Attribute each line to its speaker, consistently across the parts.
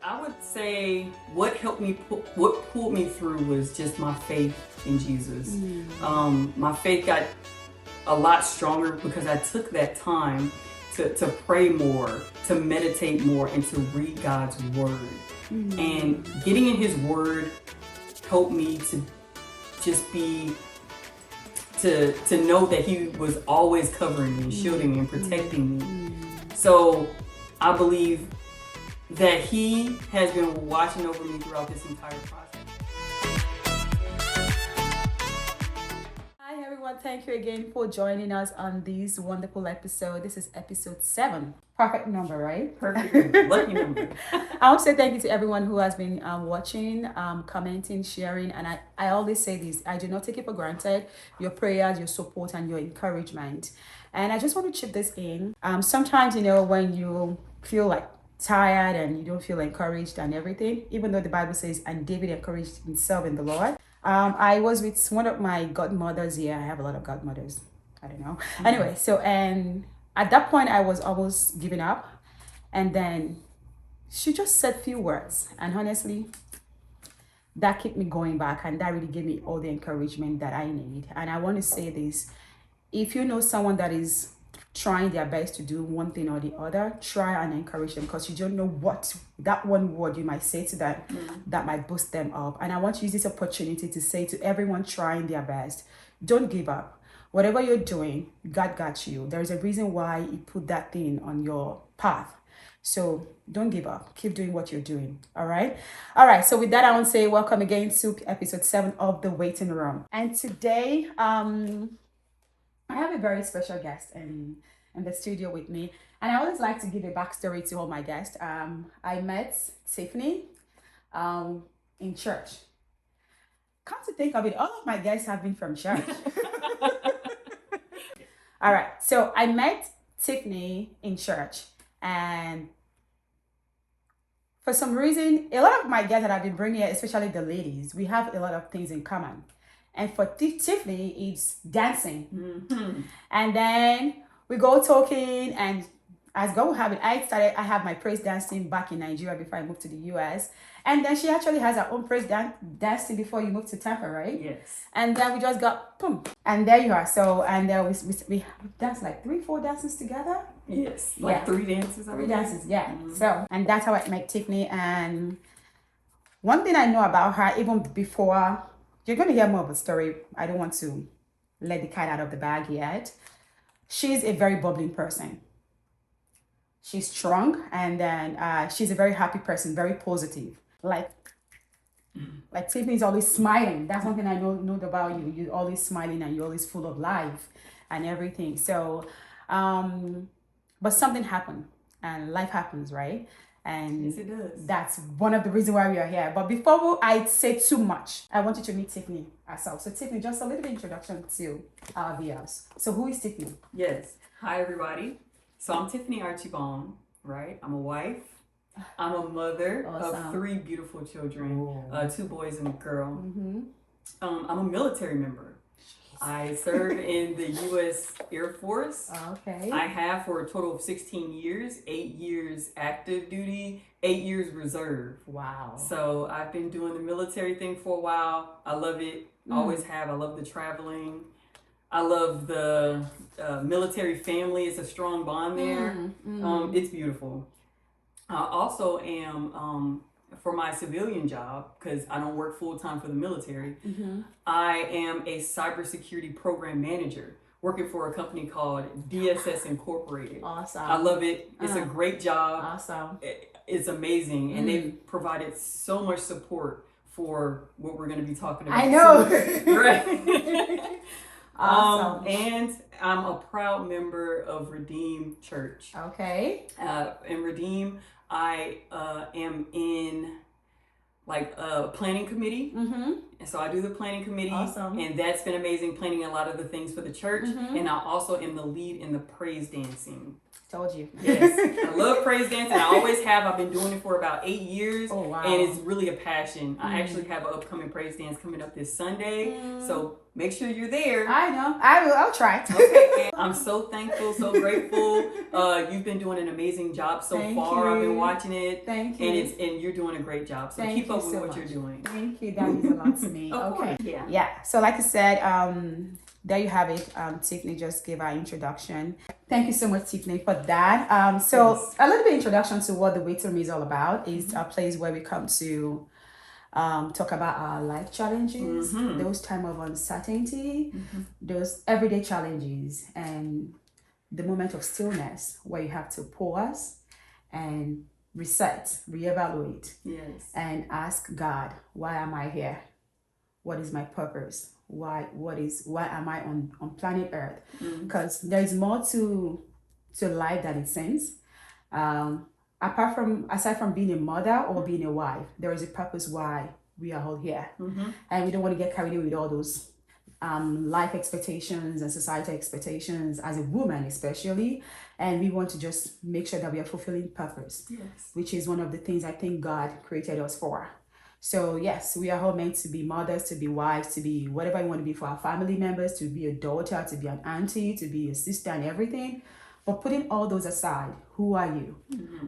Speaker 1: I would say what helped me, what pulled me through was just my faith in Jesus. My faith got a lot stronger because I took that time to pray more, to meditate more, and to read God's word. And getting in his word helped me to just be, to know that he was always covering me, shielding me, and protecting me. So I believe that he has been watching over me throughout this entire process.
Speaker 2: Hi everyone, thank you again for joining us on this wonderful episode. This is episode 7. Perfect number, right?
Speaker 1: Perfect. Lucky number.
Speaker 2: I want to say thank you to everyone who has been watching, commenting, sharing. And I always say this, I do not take it for granted, your prayers, your support, and your encouragement. And I just want to chip this in. Sometimes, when you feel like tired and you don't feel encouraged and everything, even though the Bible says, and David encouraged himself in the Lord. I was with one of my godmothers here. I have a lot of godmothers. I don't know. Anyway, and at that point I was almost giving up. And then she just said few words. And honestly, that kept me going back. And that really gave me all the encouragement that I need. And I want to say this. If you know someone that is trying their best to do one thing or the other, try and encourage them, because you don't know what that one word you might say to them that might boost them up. And I want to use this opportunity to say to everyone trying their best, don't give up. Whatever you're doing, God got you. There's a reason why he put that thing on your path. So don't give up. Keep doing what you're doing. All right. So with that, I want to say welcome again to episode 7 of The Waiting Room. And today, I have a very special guest in the studio with me, and I always like to give a backstory to all my guests. I met Tiffany in church. Come to think of it, all of my guests have been from church. All right, so I met Tiffany in church, and for some reason, a lot of my guests that I've been bringing here, especially the ladies, we have a lot of things in common. And for Tiffany, it's dancing. And then we go talking, and as God will have it, I have my praise dance team back in Nigeria before I moved to the US. And then she actually has her own praise dance team before you moved to Tampa, right?
Speaker 1: Yes.
Speaker 2: And then we just got, boom. And there you are. So, and we danced like 3-4 dances together.
Speaker 1: Yes. Like 3 dances.
Speaker 2: 3 dances, yeah. So, and that's how I met Tiffany. And one thing I know about her, even before, you're going to hear more of a story. I don't want to let the cat out of the bag yet. She's a very bubbling person. She's strong, and then she's a very happy person, very positive. Like Tiffany's always smiling. That's one thing I know about you. You're always smiling, and you're always full of life and everything. So, but something happened, and life happens, right? And
Speaker 1: yes, it does.
Speaker 2: That's one of the reasons why we are here. But before I say too much, I want you to meet Tiffany herself. So Tiffany, just a little bit introduction to our viewers. So who is Tiffany?
Speaker 1: Yes. Hi, everybody. So I'm Tiffany Archibong, right? I'm a wife. I'm a mother of 3 beautiful children, 2 boys and a girl. I'm a military member. I serve in the U.S. Air Force.
Speaker 2: Okay.
Speaker 1: I have for a total of 16 years, 8 years active duty, 8 years reserve.
Speaker 2: Wow.
Speaker 1: So I've been doing the military thing for a while. I love it. Always have. I love the traveling. I love the military family. It's a strong bond there. It's beautiful. I also am... for my civilian job, because I don't work full-time for the military, I am a cybersecurity program manager working for a company called DSS Incorporated.
Speaker 2: Awesome.
Speaker 1: I love it. It's a great job.
Speaker 2: Awesome.
Speaker 1: It's amazing. And they've provided so much support for what we're going to be talking about.
Speaker 2: I know.
Speaker 1: Right.
Speaker 2: Awesome.
Speaker 1: And I'm a proud member of Redeem Church.
Speaker 2: Okay.
Speaker 1: In Redeem, I am in like a planning committee. And so I do the planning committee.
Speaker 2: Awesome.
Speaker 1: And that's been amazing, planning a lot of the things for the church. And I also am the lead in the praise dancing.
Speaker 2: Told you.
Speaker 1: Yes. I love praise dancing. I always have. I've been doing it for about 8 years.
Speaker 2: Oh, wow.
Speaker 1: And it's really a passion. I actually have an upcoming praise dance coming up this Sunday. So make sure you're there.
Speaker 2: I know. I will. I'll try.
Speaker 1: Okay. I'm so thankful, so grateful. You've been doing an amazing job so
Speaker 2: Thank
Speaker 1: far.
Speaker 2: you.
Speaker 1: I've been watching it.
Speaker 2: Thank you.
Speaker 1: And you're doing a great job. So
Speaker 2: Thank
Speaker 1: keep up
Speaker 2: you
Speaker 1: with
Speaker 2: so
Speaker 1: what
Speaker 2: much.
Speaker 1: you're doing.
Speaker 2: Thank you. That means a lot to me.
Speaker 1: Of
Speaker 2: Okay.
Speaker 1: course.
Speaker 2: Yeah. So like I said, there you have it. Tiffany just gave our introduction. Thank you so much, Tiffany, for that. So
Speaker 1: Yes.
Speaker 2: a little bit introduction to what the waiting room is all about. Is a place where we come to talk about our life challenges, those time of uncertainty, those everyday challenges, and the moment of stillness where you have to pause and reset, reevaluate,
Speaker 1: Yes.
Speaker 2: and ask God, why am I here? What is my purpose? Why am I on planet Earth? Because there is more to life than it seems. Aside from being a mother or being a wife, there is a purpose why we are all here. And we don't want to get carried away with all those life expectations and societal expectations as a woman especially, and we want to just make sure that we are fulfilling purpose.
Speaker 1: Yes.
Speaker 2: Which is one of the things I think God created us for. So yes, we are all meant to be mothers, to be wives, to be whatever you want to be for our family members, to be a daughter, to be an auntie, to be a sister and everything. But putting all those aside, who are you?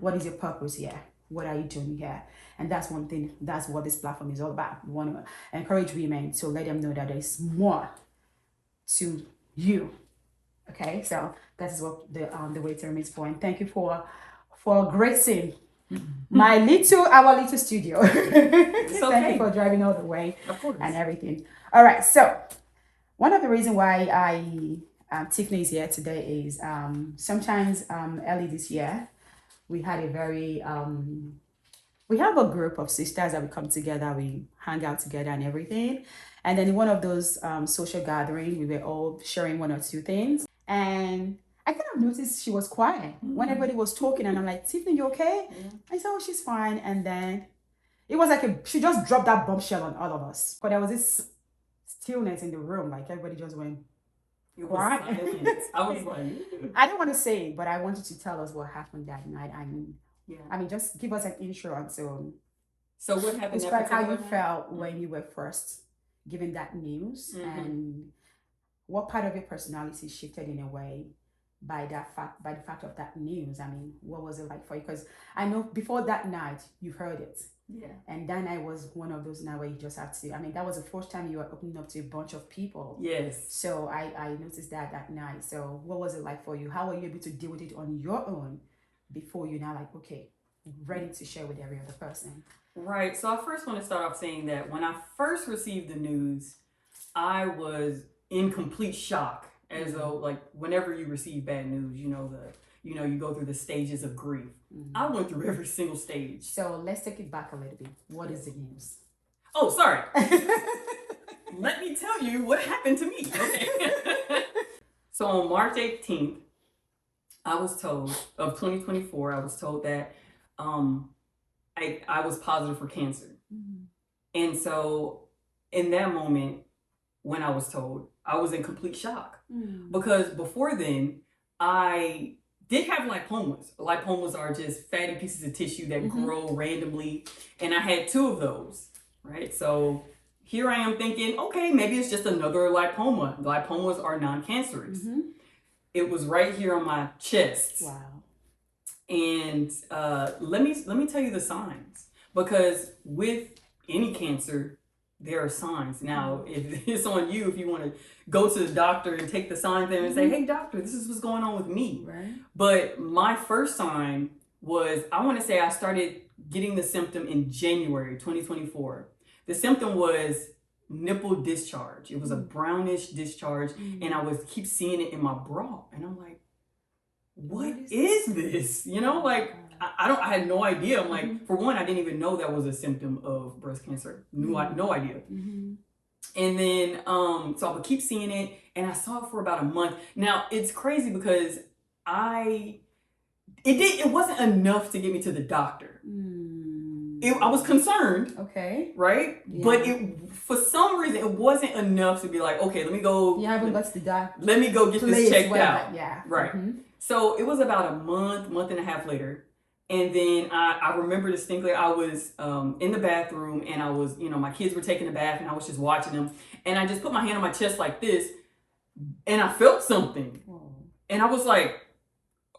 Speaker 2: What is your purpose here? What are you doing here? And that's one thing, that's what this platform is all about. We want to encourage women to let them know that there is more to you. Okay, so that is what the waiting room is for. And thank you for gracing our little studio. Thank you for driving all the way.
Speaker 1: Of course.
Speaker 2: And everything. All right, so one of the reasons why Tiffany is here today is sometimes early this year we had a very we have a group of sisters that we come together, we hang out together and everything. And then in one of those social gatherings, we were all sharing one or two things. And I kind of noticed she was quiet when everybody was talking. And I'm like, Tiffany, you okay? I said, oh, she's fine. And then it was like she just dropped that bombshell on all of us. But there was this stillness in the room, like everybody just went quiet.
Speaker 1: I was like,
Speaker 2: I don't want to say it, but I wanted to tell us what happened that night. I mean, just give us an intro until.
Speaker 1: So what happened?
Speaker 2: Describe how you felt when you were first given that news, and what part of your personality shifted in a way by the fact of that news. I mean, what was it like for you? Because I know before that night you heard it.
Speaker 1: Yeah.
Speaker 2: And that night was one of those nights where you just have to. I mean, that was the first time you were opening up to a bunch of people.
Speaker 1: Yes.
Speaker 2: So I noticed that night. So what was it like for you? How were you able to deal with it on your own before you're now like, okay, ready to share with every other person?
Speaker 1: Right. So I first want to start off saying that when I first received the news, I was in complete shock. As though, like, whenever you receive bad news, you go through the stages of grief. I went through every single stage.
Speaker 2: So let's take it back a little bit. What is the news?
Speaker 1: Oh, sorry. Let me tell you what happened to me. Okay. So on March 18th, I was told of 2024. I was told that I was positive for cancer. And so in that moment, when I was told, I was in complete shock. Because before then, I did have lipomas. Lipomas are just fatty pieces of tissue that grow randomly. And I had 2 of those, right? So here I am thinking, okay, maybe it's just another lipoma. Lipomas are non-cancerous. It was right here on my chest.
Speaker 2: Wow.
Speaker 1: And let me tell you the signs. Because with any cancer, there are signs. Now, if it's on you, if you want to go to the doctor and take the signs there and say, hey, doctor, this is what's going on with me.
Speaker 2: Right.
Speaker 1: But my first sign was, I want to say I started getting the symptom in January 2024. The symptom was nipple discharge. It was a brownish discharge, and I was keep seeing it in my bra. And I'm like, what is this? You know, like, I had no idea. I'm like, for one, I didn't even know that was a symptom of breast cancer. No idea. And then, so I would keep seeing it, and I saw it for about a month. Now it's crazy because it wasn't enough to get me to the doctor. I was concerned.
Speaker 2: Okay.
Speaker 1: Right? Yeah. But for some reason, it wasn't enough to be like, okay, let me go.
Speaker 2: You haven't got to the doctor.
Speaker 1: Let me go get this checked out.
Speaker 2: Yeah.
Speaker 1: Right. So it was about a month and a half later. And then I remember distinctly, I was in the bathroom, and I was, my kids were taking a bath, and I was just watching them. And I just put my hand on my chest like this, and I felt something.
Speaker 2: Oh.
Speaker 1: And I was like,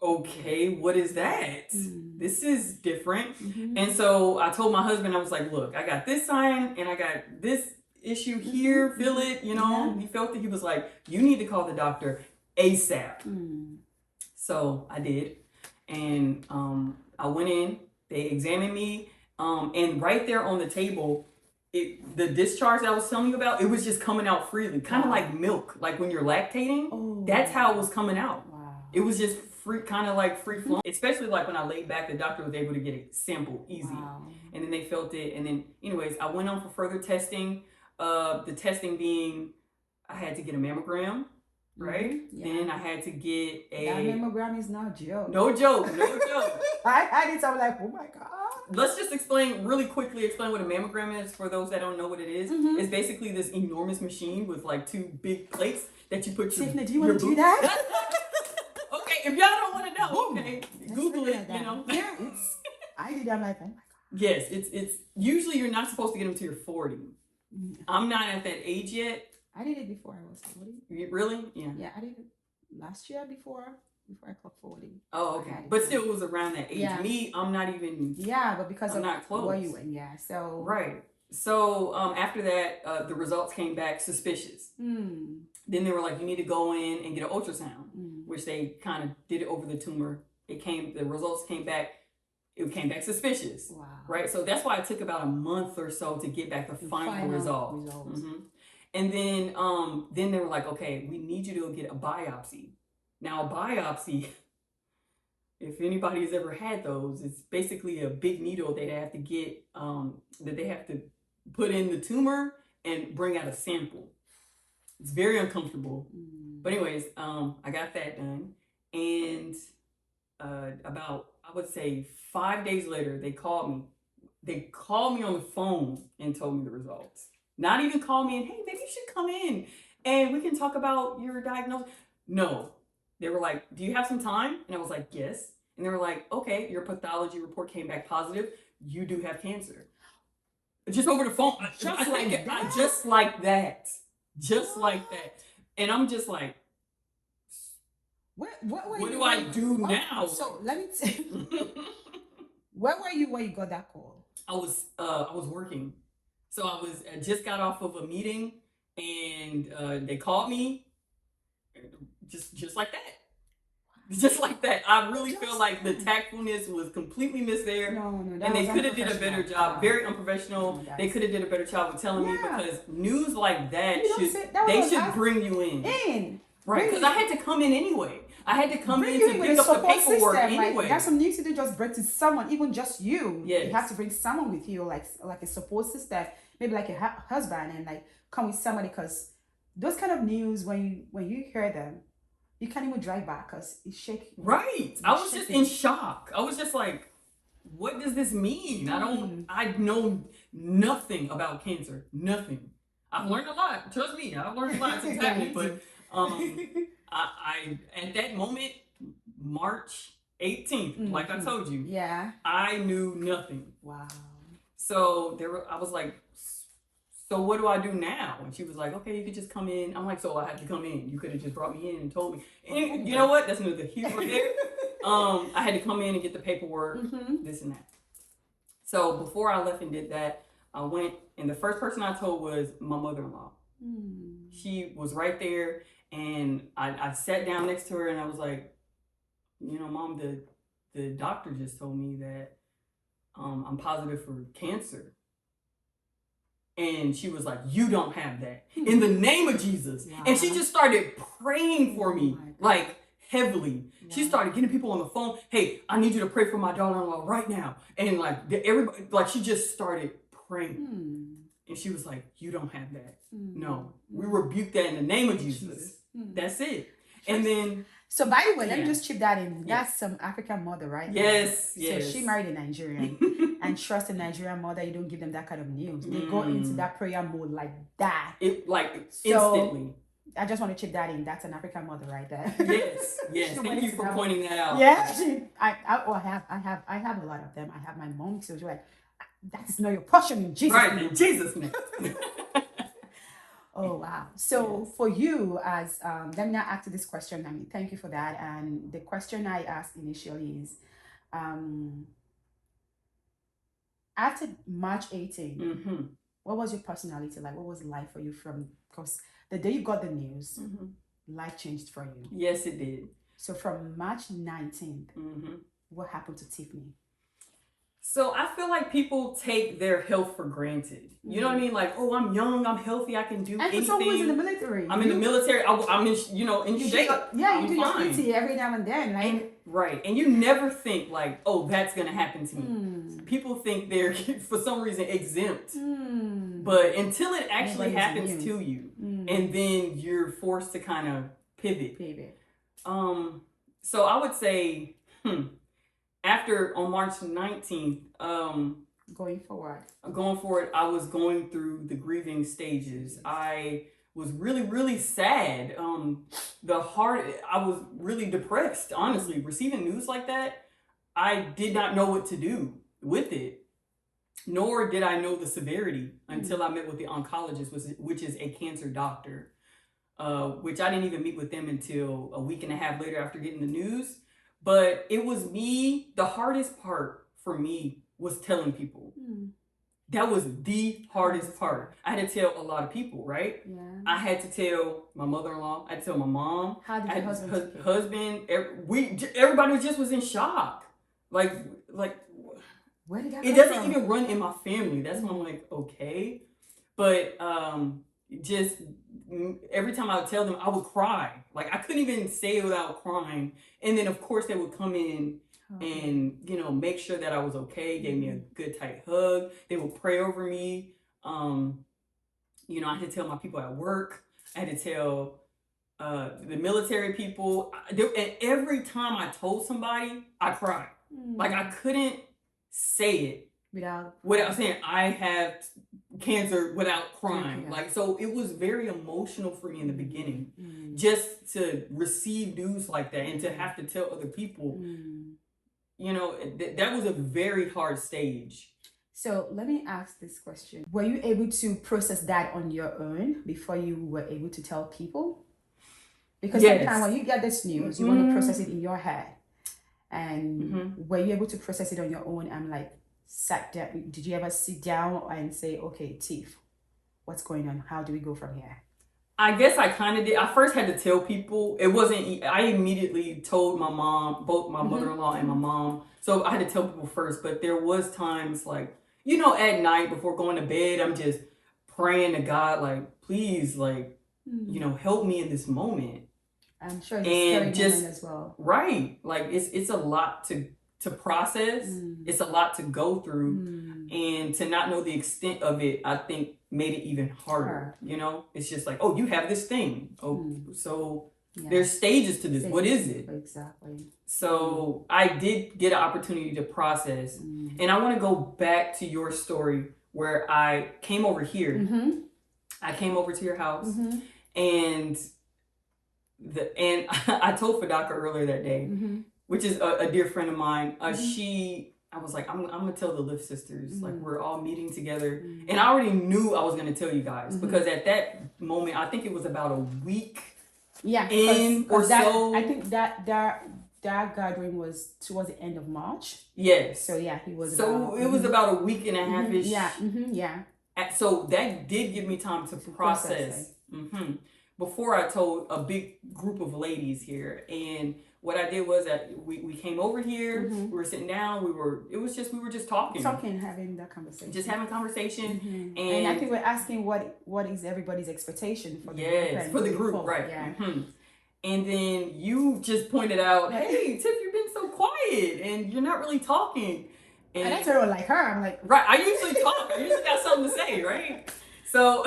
Speaker 1: okay, what is that? This is different. And so I told my husband, I was like, look, I got this sign, and I got this issue here, feel it, He felt it. He was like, you need to call the doctor ASAP. So I did. And I went in, they examined me, and right there on the table, the discharge that I was telling you about, it was just coming out freely, kind of like milk, like when you're lactating.
Speaker 2: Oh.
Speaker 1: That's how it was coming out.
Speaker 2: Wow.
Speaker 1: It was just free, kind of like free flowing. Especially like when I laid back, the doctor was able to get a sample easy.
Speaker 2: Wow.
Speaker 1: And then they felt it. And then, anyways, I went on for further testing. The testing being, I had to get a mammogram. Right?
Speaker 2: Yeah.
Speaker 1: Then I had to get
Speaker 2: That mammogram is not a joke.
Speaker 1: No joke.
Speaker 2: I had it, I'm like, oh my God.
Speaker 1: Let's just explain what a mammogram is for those that don't know what it is. It's basically this enormous machine with like two big plates that you put
Speaker 2: Tiffany, do you want to do that?
Speaker 1: Okay, if y'all don't want to know, okay, Google it,
Speaker 2: Yeah, I did that, I'm like, oh my God.
Speaker 1: Yes, it's usually you're not supposed to get them till you're 40. I'm not at that age yet.
Speaker 2: I did it before I was 40.
Speaker 1: Really? Yeah.
Speaker 2: Yeah, I did it last year before I clocked 40.
Speaker 1: Oh, okay. But still, it was around that age.
Speaker 2: Yeah.
Speaker 1: Me, I'm not even.
Speaker 2: Yeah, but because
Speaker 1: I'm
Speaker 2: of
Speaker 1: not close.
Speaker 2: where you went, yeah. So.
Speaker 1: Right. So after that, the results came back suspicious. Then they were like, you need to go in and get an ultrasound, which they kind of did it over the tumor. The results came back. It came back suspicious.
Speaker 2: Wow.
Speaker 1: Right. So that's why it took about a month or so to get back the final result. And then they were like, okay, we need you to get a biopsy. Now, a biopsy, if anybody has ever had those, it's basically a big needle they have to get, that they have to put in the tumor and bring out a sample. It's very uncomfortable. But anyways, I got that done. And about, I would say 5 days later, they called me. They called me on the phone and told me the results. Not even call me and, hey, maybe you should come in and we can talk about your diagnosis. No. They were like, do you have some time? And I was like, yes. And they were like, okay, your pathology report came back positive. You do have cancer. Just over the phone. Just like that. And I'm just like,
Speaker 2: what
Speaker 1: do I do now?
Speaker 2: So let me tell you. Where were you when you got that call?
Speaker 1: I was working. So I just got off of a meeting, and they called me, just like that, just like that. I really feel like the tactfulness was completely missed there.
Speaker 2: No,
Speaker 1: and they could have did a better job. Very unprofessional. They could have did a better job of telling me, because news like that should bring you in. Right, because I had to come in anyway. I had to come in to pick up the paperwork anyway.
Speaker 2: Like, that's some news to do. Just bring to someone, even just you.
Speaker 1: Yes.
Speaker 2: You have to bring someone with you, like a support system, maybe like a husband, and like come with somebody, because those kind of news, when you hear them, you can't even drive back because it's shaking.
Speaker 1: Right. I was just in shock. I was just like, what does this mean? I know nothing about cancer. Nothing. I've learned a lot. Trust me, I've learned a lot since happening. But I at that moment, March 18th, like I told you, I knew nothing.
Speaker 2: Wow.
Speaker 1: So I was like, so what do I do now? And she was like, okay, you could just come in. I'm like, so I had to come in. You could have just brought me in and told me. And you know what? That's neither here nor there. I had to come in and get the paperwork, this and that. So before I left and did that, I went, and the first person I told was my mother-in-law. She was right there, and I sat down next to her, and I was like, Mom, the doctor just told me that I'm positive for cancer. And she was like, you don't have that. In the name of Jesus. Wow. And she just started praying for me, like heavily. Yeah. She started getting people on the phone. Hey, I need you to pray for my daughter-in-law right now. And like everybody, like she just started praying. And she was like, you don't have that. No, we rebuke that in the name of Jesus. That's it. And then...
Speaker 2: So by the way, let me just chip that in. That's some African mother, right?
Speaker 1: Yes.
Speaker 2: So she married a Nigerian. And trust a Nigerian mother, you don't give them that kind of news. They go into that prayer mode like that.
Speaker 1: Instantly.
Speaker 2: I just want to chip that in. That's an African mother right there.
Speaker 1: Yes, yes. Thank you for pointing that out.
Speaker 2: Yeah, I have a lot of them. I have my mom too. She's like, that is not your portion in Jesus'
Speaker 1: Right,
Speaker 2: name.
Speaker 1: in Jesus' name.
Speaker 2: Oh wow. So
Speaker 1: Yes.
Speaker 2: for you as let me now ask you this question. I mean, thank you for that. And the question I asked initially is um after March 18,
Speaker 1: Mm-hmm.
Speaker 2: what was your personality like? What was life for you from because the day you got the news,
Speaker 1: Mm-hmm.
Speaker 2: life changed for you.
Speaker 1: Yes, it did.
Speaker 2: So from March 19th,
Speaker 1: Mm-hmm.
Speaker 2: what happened to Tiffany?
Speaker 1: So I feel like people take their health for granted. You know what I mean? Like, oh, I'm young, I'm healthy, I can do
Speaker 2: And
Speaker 1: anything.
Speaker 2: for someone who's in the military,
Speaker 1: I'm in the military. I'm in, in
Speaker 2: you
Speaker 1: shape.
Speaker 2: you do your
Speaker 1: fine.
Speaker 2: PT every now and then, right?
Speaker 1: And, right, and you never think like, oh, that's gonna happen to me. People think they're for some reason exempt, but until it actually happens to you, and then you're forced to kind of pivot. So I would say, after on March 19th,
Speaker 2: going forward,
Speaker 1: I was going through the grieving stages. I was really, really sad. I was really depressed, honestly. Receiving news like that, I did not know what to do with it, nor did I know the severity until I met with the oncologist, which is a cancer doctor, which I didn't even meet with them until a week and a half later after getting the news. But it was the hardest part for me was telling people. That was the hardest part. I had to tell a lot of people, right?
Speaker 2: Yeah.
Speaker 1: I had to tell my mother-in-law. I had to tell my mom.
Speaker 2: How did your
Speaker 1: husband? Everybody was in shock. Like
Speaker 2: where did that
Speaker 1: it doesn't even run in my family. That's why I'm like, okay. But just every time I would tell them, I would cry. Like I couldn't even say it without crying. And then of course they would come in and make sure that I was okay, gave me a good tight hug. They would pray over me. I had to tell my people at work. I had to tell the military people. And every time I told somebody, I cried. Like I couldn't say it without saying I have cancer without crying. Like, so it was very emotional for me in the beginning, just to receive news like that and to have to tell other people. That was a very hard stage.
Speaker 2: So let me ask this question. Were you able to process that on your own before you were able to tell people? Because sometimes when you get this news, you want to process it in your head. And were you able to process it on your own and like sat down? Did you ever sit down and say, okay, Tiff, what's going on? How do we go from here?
Speaker 1: I guess I kind of did. I first had to tell people. It wasn't, I immediately told my mom, both my mother-in-law and my mom. So I had to tell people first, but there was times like, at night before going to bed, I'm just praying to God, like, please, like, help me in this moment.
Speaker 2: I'm sure it's a scary moment as well.
Speaker 1: Right. Like it's a lot to process. It's a lot to go through. And to not know the extent of it, I think made it even harder. It's just like, oh, you have this thing. Oh, so there's stages to this. What is it?
Speaker 2: Exactly.
Speaker 1: So I did get an opportunity to process. And I want to go back to your story where I came over here. I came over to your house and I told Fadaka earlier that day, which is a dear friend of mine. I was like, I'm gonna tell the Lift sisters, like we're all meeting together. And I already knew I was gonna tell you guys because at that moment, I think it was about a week in or so.
Speaker 2: I think that gathering was towards the end of March.
Speaker 1: Yes.
Speaker 2: So yeah, he was.
Speaker 1: So it was about a week and a half ish.
Speaker 2: Yeah.
Speaker 1: So that did give me time to process. Before I told a big group of ladies here, and what I did was that we came over here. We were sitting down. We were just talking,
Speaker 2: having that conversation,
Speaker 1: just having conversation,
Speaker 2: and I think we're asking what is everybody's expectation for the group.
Speaker 1: For the group, right?
Speaker 2: Yeah.
Speaker 1: And then you just pointed out, hey, Tiff, you've been so quiet, and you're not really talking.
Speaker 2: And I told her like her, I'm like,
Speaker 1: right. I usually talk. I usually got something to say, right? So.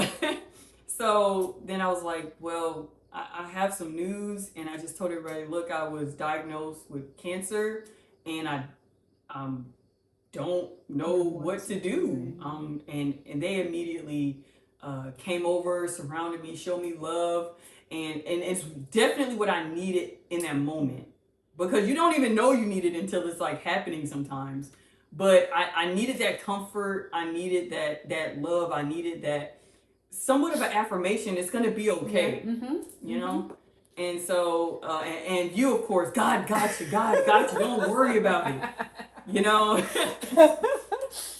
Speaker 1: So then I was like, well, I have some news, and I just told everybody, look, I was diagnosed with cancer, and I don't know what to do. And they immediately came over, surrounded me, showed me love. and it's definitely what I needed in that moment, because you don't even know you need it until it's like happening sometimes. But I needed that comfort. I needed that love. I needed that somewhat of an affirmation. It's gonna be okay.
Speaker 2: Yeah. Mm-hmm.
Speaker 1: You know. And so, and you, of course, God got you. God got you. Don't worry about it. You know.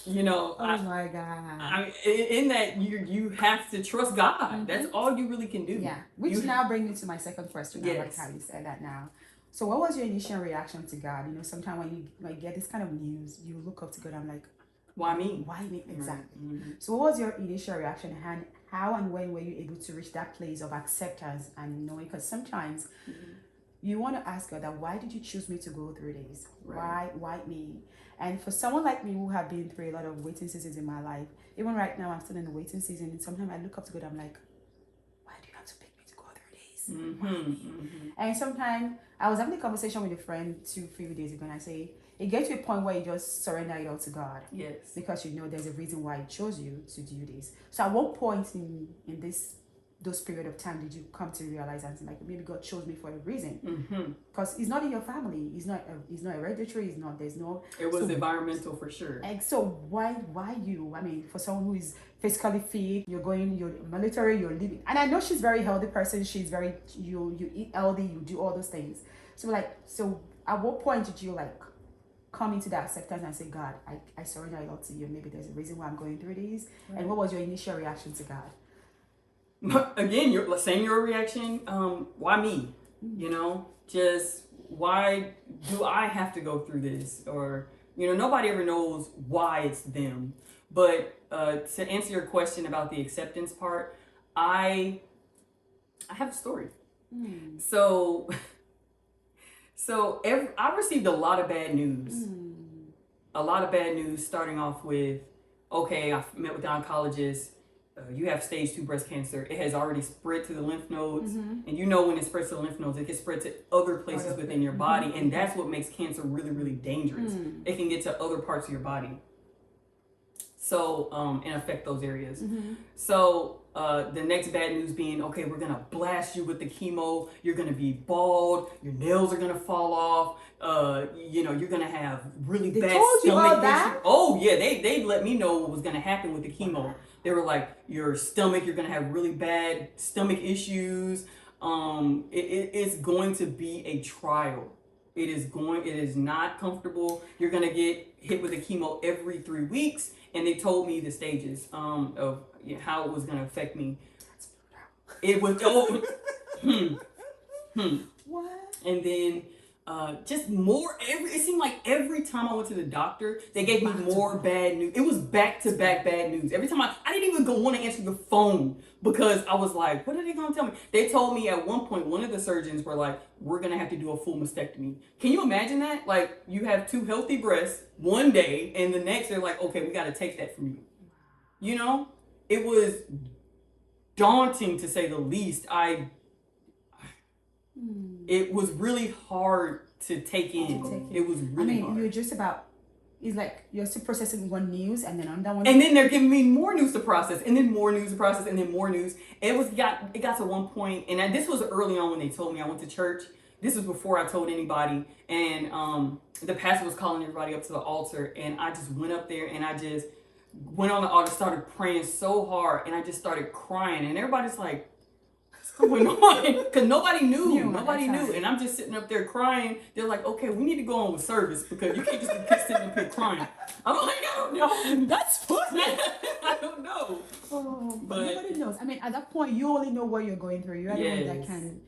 Speaker 1: You know.
Speaker 2: Oh my God.
Speaker 1: I mean, in that you have to trust God. Mm-hmm. That's all you really can do.
Speaker 2: Yeah. Which now brings me to my second question. Yes. I like how you said that now. So what was your initial reaction to God? You know, sometimes when you like get this kind of news, you look up to God. I'm like,
Speaker 1: why me?
Speaker 2: Why me? Exactly. Mm-hmm. So what was your initial reaction, and how and when were you able to reach that place of acceptance and knowing? Because sometimes you want to ask God that, why did you choose me to go through this? Right. Why me? And for someone like me who have been through a lot of waiting seasons in my life, even right now I'm still in the waiting season, and sometimes I look up to God, I'm like, why do you have to pick me to go through this? And sometimes I was having a conversation with a friend 2-3 days ago, and I say, it gets to a point where you just surrender it all to God.
Speaker 1: Yes.
Speaker 2: Because you know there's a reason why He chose you to do this. So at what point in those period of time did you come to realize that, like, maybe God chose me for a reason? Because He's not in your family. He's not hereditary. There's no.
Speaker 1: It was environmental for sure.
Speaker 2: And so why you? I mean, for someone who is physically fit, you're military, you're living. And I know she's a very healthy person. She's very, you eat healthy, you do all those things. So at what point did you come into that acceptance and say, God, I surrender it all to you. Maybe there's a reason why I'm going through this. Right. And what was your initial reaction to God?
Speaker 1: Again, your reaction. Why me? You know, just why do I have to go through this? Or, you know, nobody ever knows why it's them. But to answer your question about the acceptance part, I have a story. So I received a lot of bad news. A lot of bad news, starting off with, okay, I met with the oncologist. You have stage 2 breast cancer. It has already spread to the lymph nodes. And you know when it spreads to the lymph nodes, it can spread to other places within your body. And that's what makes cancer really, really dangerous. It can get to other parts of your body. So, and affect those areas. So, the next bad news being, okay, we're going to blast you with the chemo. You're going to be bald. Your nails are going to fall off. You know, you're going to have really bad stomach issues. Oh, yeah. They let me know what was going to happen with the chemo. They were like, your stomach, you're going to have really bad stomach issues. It's going to be a trial. It is not comfortable. You're going to get hit with the chemo every 3 weeks. And they told me the stages of how it was going to affect me. It was, What? And then just more, it seemed like every time I went to the doctor, they gave me more bad news. It was back-to-back bad news. Every time I didn't even want to answer the phone because I was like, what are they going to tell me? They told me at one point, one of the surgeons were like, we're going to have to do a full mastectomy. Can you imagine that? Like, you have 2 healthy breasts one day, and the next they're like, okay, we got to take that from you. You know? It was daunting, to say the least. It was really hard to take in. It was really hard.
Speaker 2: You're just about, it's like you're still processing one news and then another one.
Speaker 1: And then they're giving me more news to process, and then more news to process, and then more news. It got to one point, and this was early on when they told me. I went to church. This was before I told anybody, and the pastor was calling everybody up to the altar, and I just went up there and I just went on the altar, started praying so hard, and I just started crying, and everybody's like, going on, because nobody knew. Nobody knew. And I'm just sitting up there crying. They're like, okay, we need to go on with service because you can't just be sitting up here crying. I'm like, I don't know.
Speaker 2: That's funny.
Speaker 1: I don't know.
Speaker 2: But nobody knows. I mean, at that point, you only know what you're going through. You're the one that can,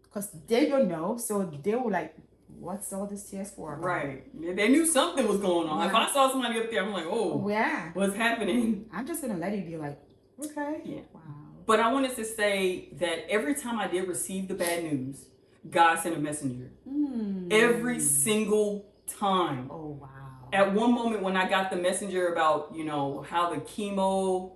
Speaker 2: because they don't know. So they were like, what's all this tears for?
Speaker 1: Right. They knew something was going on. Yeah. If I saw somebody up there, I'm like, oh,
Speaker 2: yeah,
Speaker 1: what's happening?
Speaker 2: I'm just going to let it be like, okay.
Speaker 1: Yeah. Wow. But I wanted to say that every time I did receive the bad news, God sent a messenger. Every single time.
Speaker 2: Oh, wow.
Speaker 1: At one moment when I got the messenger about, you know, how the chemo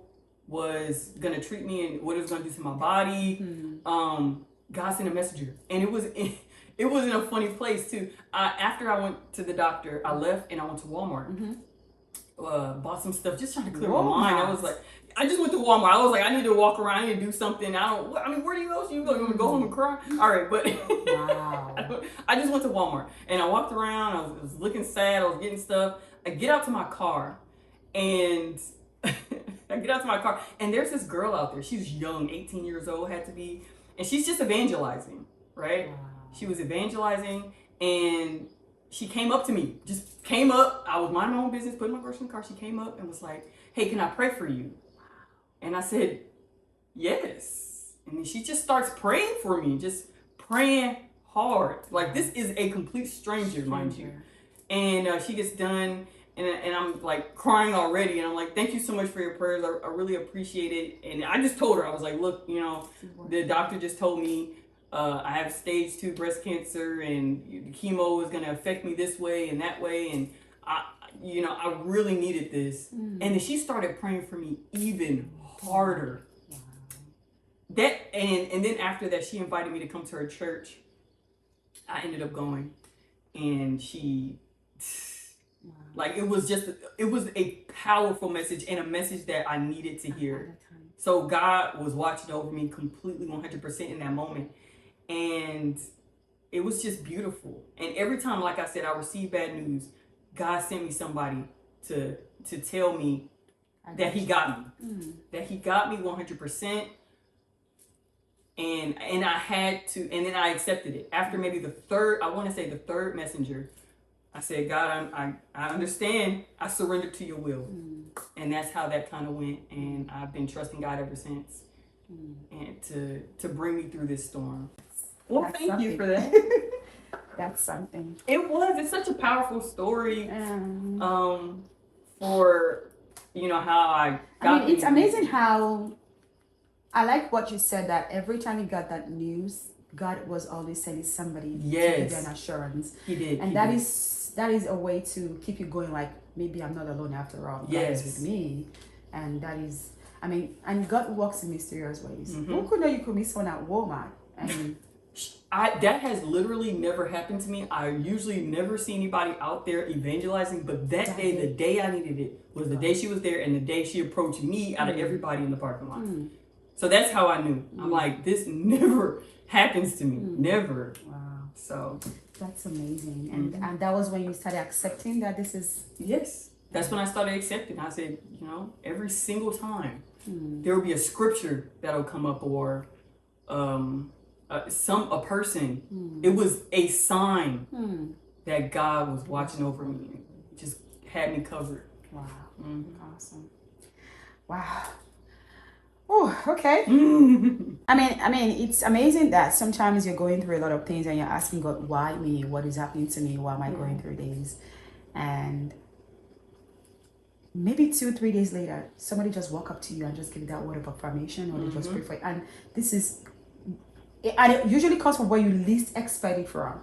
Speaker 1: was going to treat me and what it was going to do to my body, God sent a messenger. And it was in a funny place, too. After I went to the doctor, I left and I went to Walmart. bought some stuff, just trying to clear my mind. I was like, I just went to Walmart. I was like, I need to walk around, I need to do something. Where do you go? You want to go home and cry? All right, but
Speaker 2: Wow.
Speaker 1: I just went to Walmart and I walked around. I was looking sad. I was getting stuff. I get out to my car and and there's this girl out there. She's young, 18 years old, had to be, and she's just evangelizing, right?
Speaker 2: Wow.
Speaker 1: She was evangelizing and she came up to me, just came up. I was minding my own business, putting my groceries in the car. She came up and was like, hey, can I pray for you? And I said, yes. And then she just starts praying for me, just praying hard. Like, this is a complete stranger, mind you. And she gets done, and I'm like crying already. And I'm like, thank you so much for your prayers. I really appreciate it. And I just told her, I was like, look, the doctor just told me I have stage 2 breast cancer, and the chemo is going to affect me this way and that way. And I really needed this. And then she started praying for me even harder. Wow. And then after that, she invited me to come to her church. I ended up going, and she, like, it was a powerful message, and a message that I needed to hear. So God was watching over me completely 100% in that moment. And it was just beautiful. And every time, like I said, I received bad news, God sent me somebody to tell me that he got me. That he got me 100%. And I had to, and then I accepted it. After maybe the third messenger, I said, God, I understand. I surrendered to your will. And that's how that kind of went. And I've been trusting God ever since. And to bring me through this storm. Well, thank you for that.
Speaker 2: That's something.
Speaker 1: It's such a powerful story. For how I got.
Speaker 2: It's amazing how, I like what you said, that every time you got that news, God was always sending somebody to give you an assurance.
Speaker 1: He did.
Speaker 2: And that is a way to keep you going, like, maybe I'm not alone after all. God is with me. And that is, and God works in mysterious ways. Who could know you could meet someone at Walmart?
Speaker 1: That has literally never happened to me. I usually never see anybody out there evangelizing, but that day, the day I needed it, was the day she was there, and the day she approached me out of everybody in the parking lot. So that's how I knew. I'm like, this never happens to me. Never.
Speaker 2: Wow.
Speaker 1: So
Speaker 2: that's amazing. And that was when you started accepting that this is...
Speaker 1: Yes. That's when I started accepting. I said, every single time there will be a scripture that'll come up, or a person. It was a sign that God was watching over me. Just had me covered.
Speaker 2: Wow. Awesome. Wow. Oh, okay. It's amazing that sometimes you're going through a lot of things and you're asking God, why me? What is happening to me? Why am I going through this? And maybe 2-3 days later, somebody just walk up to you and just give you that word of affirmation, or they just pray for you. And it usually comes from where you least expect it from.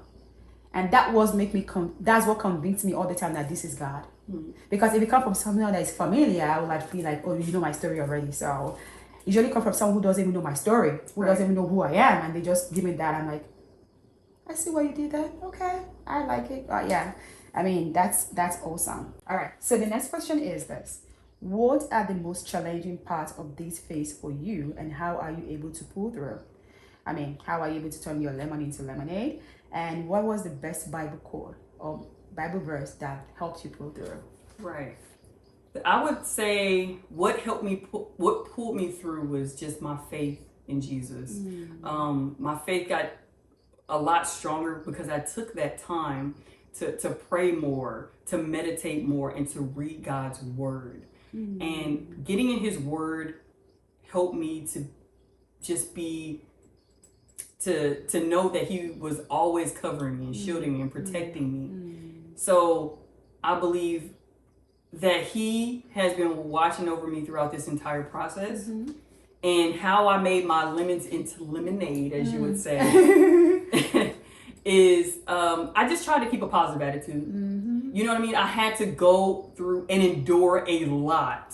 Speaker 2: And that's what convinced me all the time that this is God. Because if it comes from someone that is familiar, I would feel like, oh, you know my story already. So it usually comes from someone who doesn't even know my story, who doesn't even know who I am, and they just give me that. I'm like, I see why you did that. Okay, I like it. Yeah. That's awesome. All right. So the next question is this: what are the most challenging parts of this phase for you, and how are you able to pull through? How are you able to turn your lemon into lemonade? And what was the best Bible quote or Bible verse that helped you pull through?
Speaker 1: Right. I would say what pulled me through was just my faith in Jesus. My faith got a lot stronger because I took that time to pray more, to meditate more, and to read God's word. And getting in his word helped me to just to know that he was always covering me and shielding me and protecting me. So I believe that he has been watching over me throughout this entire process. And how I made my lemons into lemonade, as you would say, is I just tried to keep a positive attitude. You know what I mean? I had to go through and endure a lot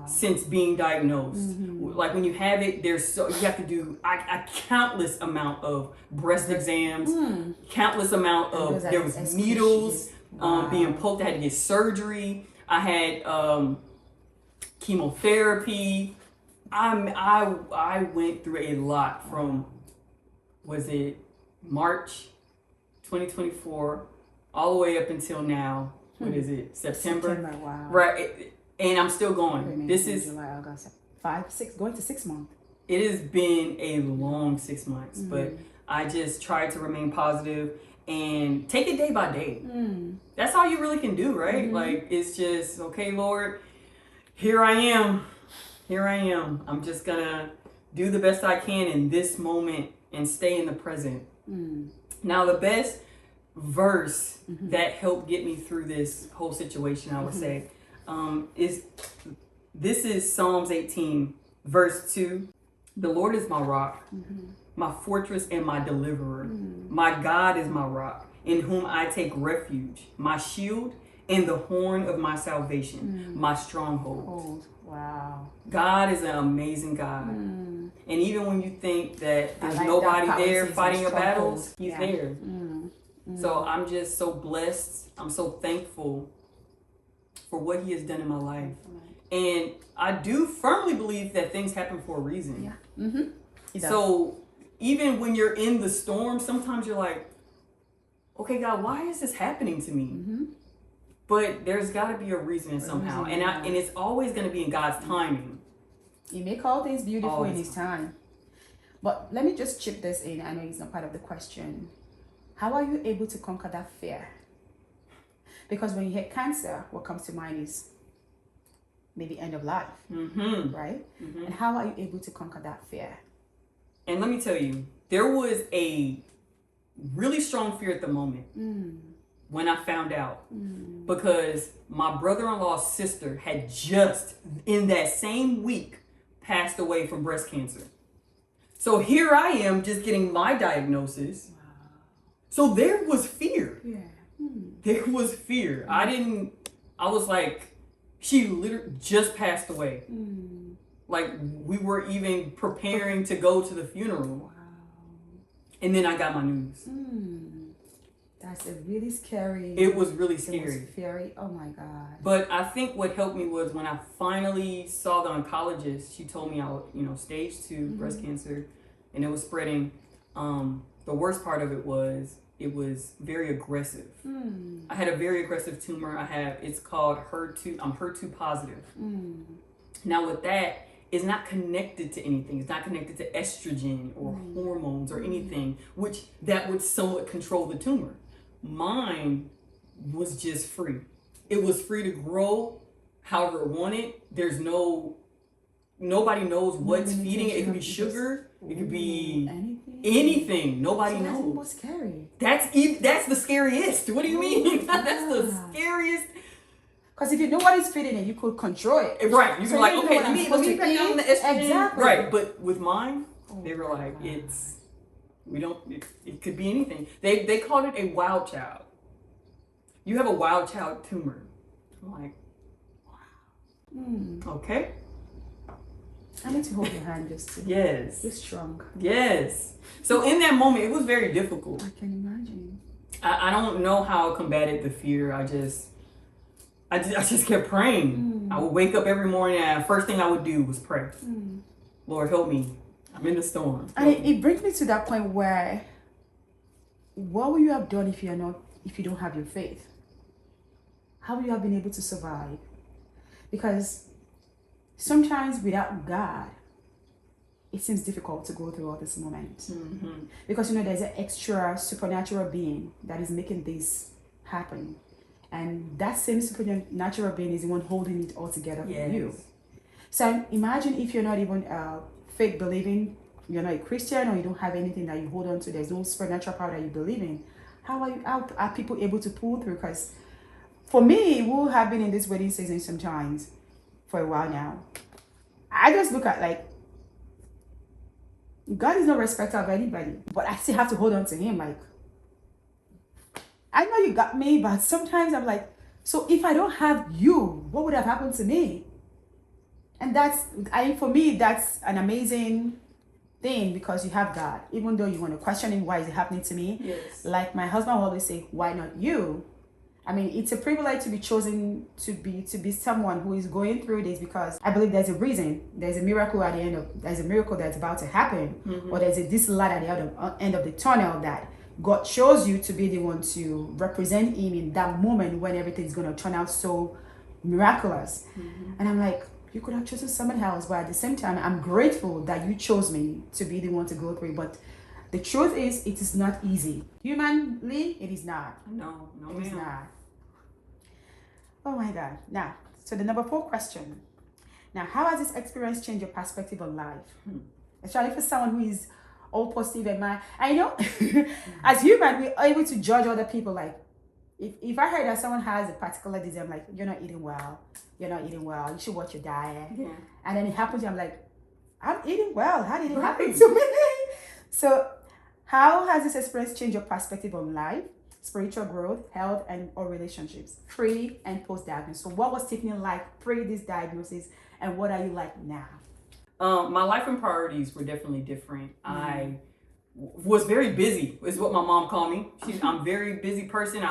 Speaker 1: since being diagnosed. Like when you have it, you have to do a countless amount of breast exams, countless amount of, there was needles being poked. I had to get surgery. I had chemotherapy. I went through a lot from, was it March 2024 all the way up until now. What is it? September?
Speaker 2: Wow.
Speaker 1: Right. And I'm still going. This is
Speaker 2: July, August, 5, 6, going to 6 months.
Speaker 1: It has been a long 6 months, but I just try to remain positive and take it day by day. That's all you really can do, right? Like, it's just, okay, Lord, here I am. Here I am. I'm just gonna do the best I can in this moment and stay in the present. Now, the best verse that helped get me through this whole situation, I would say, is Psalms 18, verse 2. The Lord is my rock, my fortress and my deliverer. My God is my rock, in whom I take refuge, my shield and the horn of my salvation, my stronghold.
Speaker 2: Wow.
Speaker 1: God is an amazing God. And even when you think that there's nobody there fighting your battles, He's there. So I'm just so blessed. I'm so thankful for what He has done in my life. And I do firmly believe that things happen for a reason. So even when you're in the storm, sometimes you're like, okay, God, why is this happening to me? But there's got to be a reason somehow. And it's always going to be in God's timing.
Speaker 2: You make all things beautiful in His time. But let me just chip this in. I know it's not part of the question. How are you able to conquer that fear? Because when you hear cancer, what comes to mind is maybe end of life, right? And how are you able to conquer that fear?
Speaker 1: And let me tell you, there was a really strong fear at the moment when I found out, because my brother-in-law's sister had just in that same week passed away from breast cancer. So here I am just getting my diagnosis. So there was fear. There was fear. I was like, she literally just passed away. Like, we were even preparing to go to the funeral. And then I got my news.
Speaker 2: That's a really scary.
Speaker 1: It was really scary.
Speaker 2: It was scary. Oh my God.
Speaker 1: But I think what helped me was when I finally saw the oncologist, she told me I would, stage 2 breast cancer, and it was spreading. The worst part of it was very aggressive. I had a very aggressive tumor. It's called HER2. I'm HER2 positive. Now with that, it's not connected to anything. It's not connected to estrogen or hormones or anything, which that would somewhat control the tumor. Mine was just free. It was free to grow however it wanted. Nobody knows what's feeding it. It could be sugar. It could be anything. Nobody knows.
Speaker 2: That's almost scary.
Speaker 1: That's the scariest. What do you mean? That's the scariest.
Speaker 2: Because if you know what is feeding it, you could control it.
Speaker 1: Right. You can like, okay, let me cut down the estrogen.
Speaker 2: Exactly.
Speaker 1: Right. But with mine, they were like, it could be anything. They called it a wild child. You have a wild child tumor. I'm like, wow. Okay.
Speaker 2: I need to hold your hand just to.
Speaker 1: Yes.
Speaker 2: You're strong.
Speaker 1: Yes. So in that moment, it was very difficult.
Speaker 2: I can imagine.
Speaker 1: I don't know how I combated the fear. I just kept praying. I would wake up every morning and the first thing I would do was pray. Lord, help me. I'm in the storm.
Speaker 2: And it brings me to that point where, what would you have done if you don't have your faith? How would you have been able to survive? Because sometimes without God, it seems difficult to go through all this moment. Because there's an extra supernatural being that is making this happen. And that same supernatural being is the one holding it all together for you. So imagine if you're not even faith believing, you're not a Christian, or you don't have anything that you hold on to, there's no supernatural power that you believe in. How are people able to pull through? Because for me, who have been in this wedding season sometimes for a while now, I just look at like, God is no respecter of anybody, but I still have to hold on to Him. Like, I know you got me, but sometimes I'm like, so if I don't have you, what would have happened to me? And for me, that's an amazing thing, because you have God. Even though you want to question Him, why is it happening to me?
Speaker 1: Yes.
Speaker 2: Like my husband will always say, why not you? I mean, it's a privilege to be chosen to be someone who is going through this, because I believe there's a reason, there's a miracle at the end of, there's a miracle that's about to happen, or there's this light at the end of the tunnel that God chose you to be the one to represent Him in that moment when everything's gonna turn out so miraculous. And I'm like, you could have chosen somebody else, but at the same time, I'm grateful that you chose me to be the one to go through. But the truth is, it is not easy. Humanly, it is not.
Speaker 1: No,
Speaker 2: It is not. Oh my God. Now, so the number 4 question. Now, how has this experience changed your perspective on life? Especially for someone who is all positive and mind. I know, as human, we're able to judge other people. Like, if I heard that someone has a particular disease, I'm like, you're not eating well. You're not eating well. You should watch your diet.
Speaker 1: Yeah.
Speaker 2: And then it happens, I'm like, I'm eating well. How did it happen to me? So, how has this experience changed your perspective on life, spiritual growth, health, and or relationships, pre and post diagnosis? So, what was Tiffany like pre this diagnosis, and what are you like now?
Speaker 1: My life and priorities were definitely different. I was very busy, is what my mom called me. I'm a very busy person.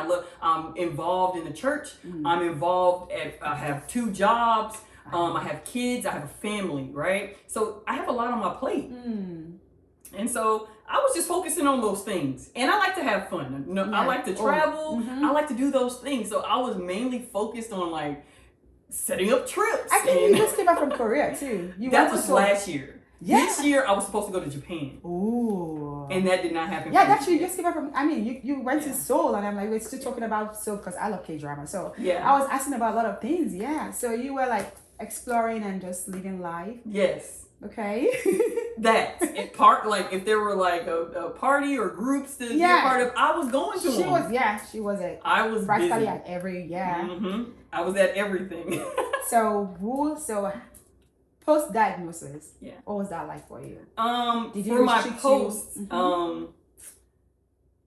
Speaker 1: I'm involved in the church. I'm involved I have 2 jobs. I have kids. I have a family, right? So I have a lot on my plate. And so I was just focusing on those things. And I like to have fun. You know, I like to travel. I like to do those things. So I was mainly focused on like setting up trips.
Speaker 2: I think you just came back from Korea too.
Speaker 1: That was last year.
Speaker 2: Yeah.
Speaker 1: This year I was supposed to go to Japan.
Speaker 2: Ooh.
Speaker 1: And that did not happen.
Speaker 2: Yeah, that's true. You just came back from, I mean, you went to Seoul, and I'm like, we're still talking about Seoul because I love K-drama. So
Speaker 1: yeah.
Speaker 2: I was asking about a lot of things. Yeah. So you were like exploring and just living life.
Speaker 1: Yes.
Speaker 2: Okay.
Speaker 1: That it part like if there were like a party or groups to be a part of, I was going to them.
Speaker 2: She was at
Speaker 1: I was
Speaker 2: practically at every
Speaker 1: I was at everything.
Speaker 2: So post diagnosis, what was that like for you?
Speaker 1: Did you for my post,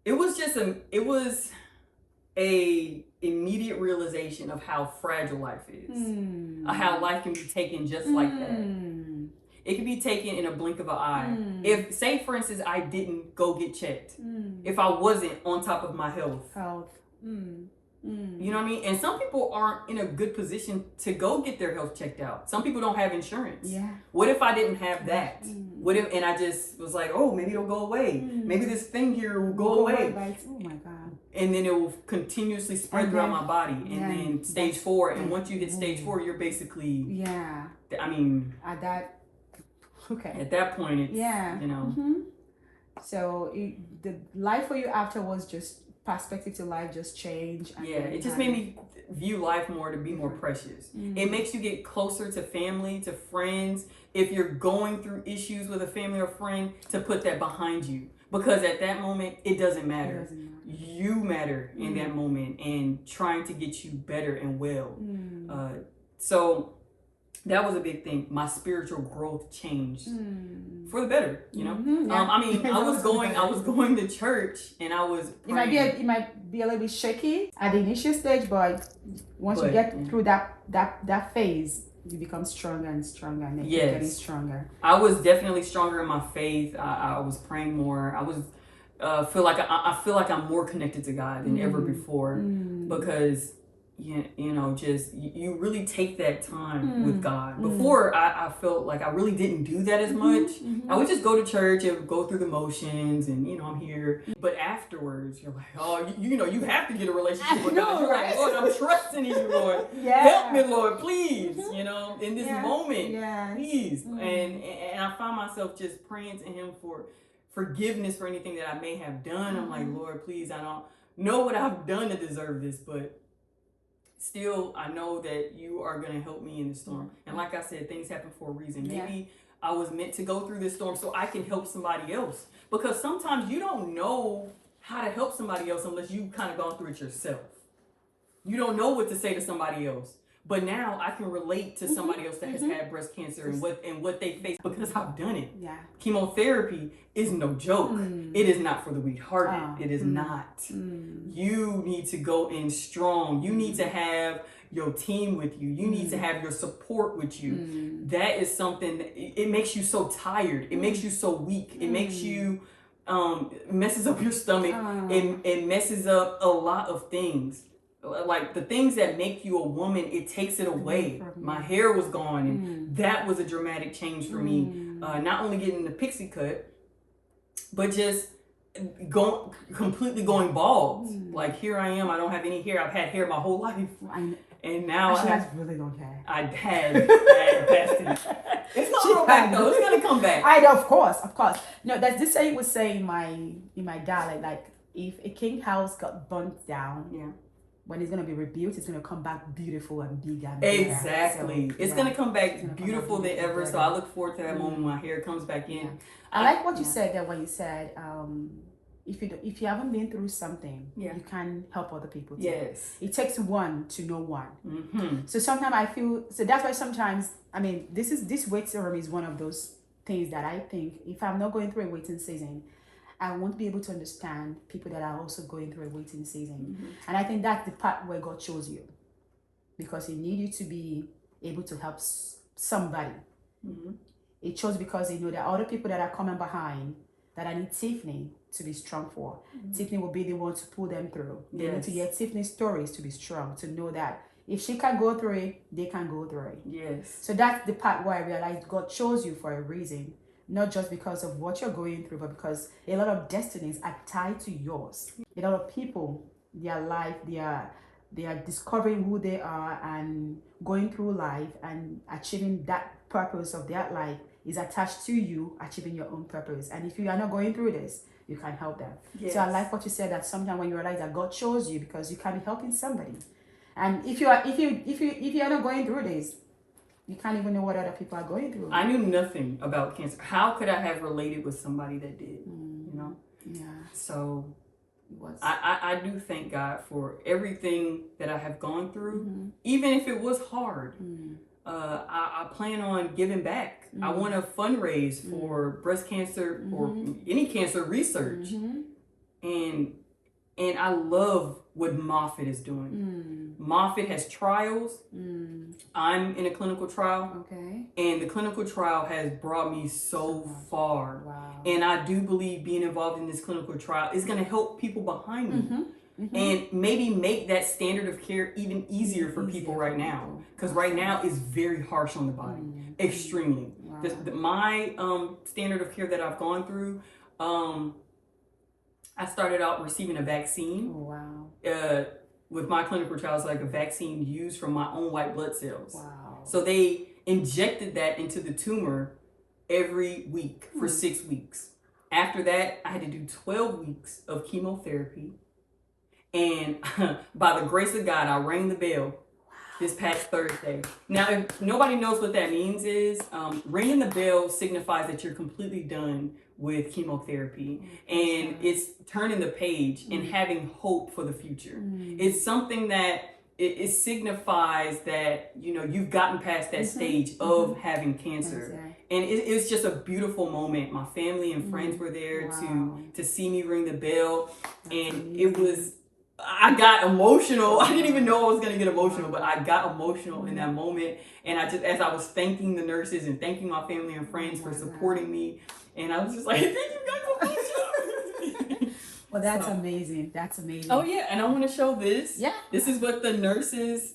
Speaker 1: it was a immediate realization of how fragile life is, how life can be taken just like that. It can be taken in a blink of an eye. If, say, for instance, I didn't go get checked, if I wasn't on top of my health. You know what I mean? And some people aren't in a good position to go get their health checked out. Some people don't have insurance.
Speaker 2: Yeah.
Speaker 1: What if I didn't have that? What if, and I just was like, oh, maybe it'll go away. Maybe this thing here will go away.
Speaker 2: Oh my God.
Speaker 1: And then it will continuously spread throughout my body. And then stage 4. And once you hit stage 4, you're basically, I mean.
Speaker 2: At that point, it's,
Speaker 1: you know.
Speaker 2: So the life for you after was just perspective to life just changed.
Speaker 1: It just made me view life more to be more precious. It makes you get closer to family, to friends. If you're going through issues with a family or friend, to put that behind you. Because at that moment, it doesn't matter. You matter in that moment, and trying to get you better and well. So that was a big thing. My spiritual growth changed for the better, you know. I mean, I was going to church, and I was praying.
Speaker 2: It might be a little bit shaky at the initial stage, but once you get through that phase, you become stronger and stronger, and then you're getting stronger.
Speaker 1: I was definitely stronger in my faith. I was praying more. I was I feel like I'm more connected to God than ever before, because you know, just you really take that time with God. Before, I felt like I really didn't do that as much. I would just go to church and go through the motions, and you know, I'm here. But afterwards, you're like, oh, you know, you have to get a relationship with God. You're like, Lord, I'm trusting in you, Lord. Help me, Lord, please. You know, in this moment, please. And I found myself just praying to Him for forgiveness for anything that I may have done. I'm like, Lord, please, I don't know what I've done to deserve this, but still, I know that you are going to help me in the storm. And like I said, things happen for a reason. Maybe I was meant to go through this storm so I can help somebody else. Because sometimes you don't know how to help somebody else unless you've kind of gone through it yourself. You don't know what to say to somebody else. But now I can relate to somebody else that has had breast cancer and what they face because I've done it. Chemotherapy is no joke. It is not for the weak-hearted. It is not. You need to go in strong. You need to have your team with you. You need to have your support with you. That is something that it makes you so tired. It makes you so weak. It makes you messes up your stomach. It messes up a lot of things. like the things that make you a woman, it takes it away. My hair was gone, and that was a dramatic change for me. Not only getting the pixie cut, but just completely going bald. Like, here I am, I don't have any hair. I've had hair my whole life, and now
Speaker 2: she has really long hair.
Speaker 1: I had past it. It's not going back though. It's gonna come back.
Speaker 2: I know, of course. No, that's this saying was saying in my dialect, like, if a king house got burnt down, when it's gonna be rebuilt, it's gonna come back beautiful and big and
Speaker 1: exactly. So, it's gonna come back beautiful than ever. So I look forward to that moment when my hair comes back in.
Speaker 2: I like what you said there when you said, if you haven't been through something, you can help other people too.
Speaker 1: Yes.
Speaker 2: It takes one to know one. So sometimes I feel, so that's why sometimes, I mean, this waiting room is one of those things that I think if I'm not going through a waiting season, I won't be able to understand people that are also going through a waiting season. And I think that's the part where God chose you, because He needs you to be able to help somebody. He chose because He know there are other people that are coming behind that I need Tiffany to be strong for. Tiffany will be the one to pull them through. They need to hear Tiffany's stories to be strong, to know that if she can go through it, they can go through it.
Speaker 1: Yes.
Speaker 2: So that's the part where I realized God chose you for a reason, not just because of what you're going through, but because a lot of destinies are tied to yours. A lot of people, their life, they are discovering who they are and going through life and achieving that purpose of their life is attached to you achieving your own purpose. And if you are not going through this, you can help them. Yes. So I like what you said, that sometimes when you realize that God chose you, because you can be helping somebody. And if you are not going through this, you can't even know what other people are going through.
Speaker 1: I knew nothing about cancer. How could I have related with somebody that did? You know?
Speaker 2: Yeah.
Speaker 1: So I do thank God for everything that I have gone through, even if it was hard. I plan on giving back. I want to fundraise for breast cancer or any cancer research, and I love what Moffitt is doing. Moffitt has trials. I'm in a clinical trial, and the clinical trial has brought me so far. Wow. And I do believe being involved in this clinical trial is going to help people behind me. And maybe make that standard of care even easier for people right now, because right now is very harsh on the body, extremely. My standard of care that I've gone through, I started out receiving a vaccine. With my clinical trials, like a vaccine used from my own white blood cells. So they injected that into the tumor every week for 6 weeks. After that, I had to do 12 weeks of chemotherapy. And by the grace of God, I rang the bell this past Thursday. Now, if nobody knows what that means is, ringing the bell signifies that you're completely done with chemotherapy. And it's turning the page and having hope for the future. It's something that it signifies that, you know, you've gotten past that stage of having cancer. And it's just a beautiful moment. My family and friends were there to see me ring the bell. And it was, I got emotional. I didn't even know I was going to get emotional, but I got emotional in that moment. And I just, as I was thanking the nurses and thanking my family and friends for supporting me, and I was just like, thank you guys so much.
Speaker 2: Well, that's amazing. That's amazing.
Speaker 1: Oh yeah, and I want to show this.
Speaker 2: Yeah.
Speaker 1: This is what the nurses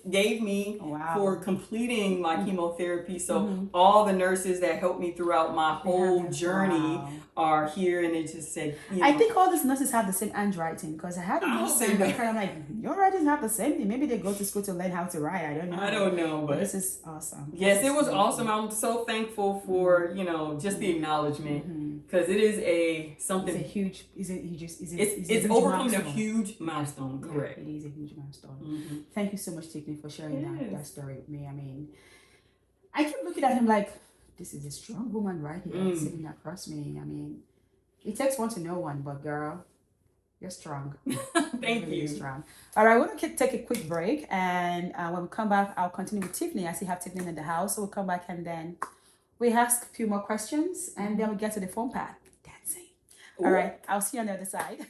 Speaker 1: gave me for completing my chemotherapy. So all the nurses that helped me throughout my whole journey are here, and they just said, you know,
Speaker 2: I think all these nurses have the same handwriting, because I had a nurse say that. I'm like, your writings have the same thing. Maybe they go to school to learn how to write. I don't know, but this is awesome.
Speaker 1: Yes, it was awesome. I'm so thankful for, you know, just the acknowledgement, because it is something. It's overcoming a huge milestone. Correct.
Speaker 2: It is a huge milestone. Thank you so much, Tiffany, for sharing that story with me. I mean, I keep looking at him like, this is a strong woman right here sitting across me. I mean, it takes one to know one, but girl, you're strong.
Speaker 1: Thank you.
Speaker 2: Strong. All right, we're going to take a quick break, and when we come back, I'll continue with Tiffany. I see have Tiffany in the house, so we'll come back and then we ask a few more questions, and then we get to the phone pad dancing. All right, I'll see you on the other side.